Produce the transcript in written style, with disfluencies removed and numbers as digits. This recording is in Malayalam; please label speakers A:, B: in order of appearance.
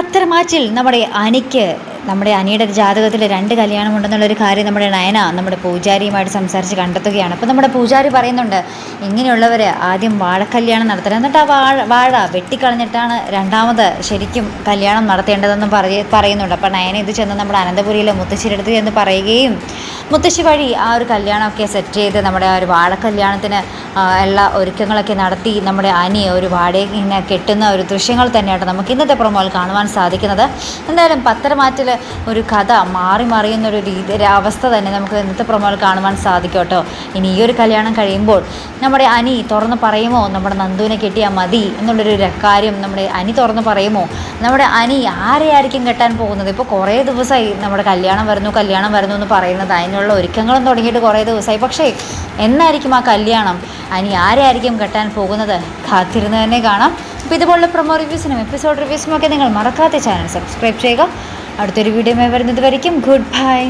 A: പത്തരമാറ്റിൽ നമ്മുടെ അനിയുടെ ജാതകത്തിൽ 2 കല്യാണമുണ്ടെന്നുള്ളൊരു കാര്യം നമ്മുടെ നയന നമ്മുടെ പൂജാരിയുമായിട്ട് സംസാരിച്ച് കണ്ടെത്തുകയാണ്. അപ്പോൾ നമ്മുടെ പൂജാരി പറയുന്നുണ്ട്, ഇങ്ങനെയുള്ളവർ ആദ്യം വാഴക്കല്യാണം നടത്തണം, എന്നിട്ട് ആ വാഴ വെട്ടിക്കളഞ്ഞിട്ടാണ് രണ്ടാമത് ശരിക്കും കല്യാണം നടത്തേണ്ടതെന്നും പറയുന്നുണ്ട്. അപ്പോൾ നയന ഇത് ചെന്ന് നമ്മുടെ അനന്തപുരിയിലെ മുത്തശ്ശിയുടെ അടുത്ത് ചെന്ന് പറയുകയും മുത്തശ്ശി വഴി ആ ഒരു കല്യാണമൊക്കെ സെറ്റ് ചെയ്ത് നമ്മുടെ ആ ഒരു വാഴക്കല്യാണത്തിന് എല്ലാ ഒരുക്കങ്ങളൊക്കെ നടത്തി നമ്മുടെ അനി ഒരു വാടകയെ ഇങ്ങനെ കെട്ടുന്ന ഒരു ദൃശ്യങ്ങൾ തന്നെയാണ് നമുക്ക് ഇന്നത്തെ പ്രൊമോയിൽ കാണുവാൻ സാധിക്കുന്നത്. എന്തായാലും പത്തരമാറ്റിൽ ഒരു കഥ മറിയുന്നൊരു അവസ്ഥ തന്നെ നമുക്ക് ഇന്നത്തെ പ്രൊമോയിൽ കാണുവാൻ സാധിക്കും കേട്ടോ. ഇനി ഈ ഒരു കല്യാണം കഴിയുമ്പോൾ നമ്മുടെ അനി തുറന്ന് പറയുമോ നമ്മുടെ നന്ദുവിനെ കെട്ടിയാൽ മതി എന്നുള്ളൊരു കാര്യം നമ്മുടെ അനി തുറന്ന് പറയുമോ? നമ്മുടെ അനി ആരെയായിരിക്കും കെട്ടാൻ പോകുന്നത്? ഇപ്പോൾ കുറേ ദിവസമായി നമ്മുടെ കല്യാണം വരുന്നു എന്ന് പറയുന്നത്, അതിനുള്ള ഒരുക്കങ്ങളും തുടങ്ങിയിട്ട് കുറേ ദിവസമായി. പക്ഷേ എന്നായിരിക്കും ആ കല്യാണം? അനി ആരെയായിരിക്കും കെട്ടാൻ പോകുന്നത്? കാത്തിരുന്ന് തന്നെ കാണാം. അപ്പോൾ ഇതുപോലുള്ള പ്രൊമോ റിവ്യൂസിനും എപ്പിസോഡ് റിവ്യൂസിനും ഒക്കെ നിങ്ങൾ മറക്കാത്ത ചാനൽ സബ്സ്ക്രൈബ് ചെയ്യുക. അടുത്തൊരു വീഡിയോ വരുന്നത് വരയ്ക്കും ഗുഡ് ബൈ.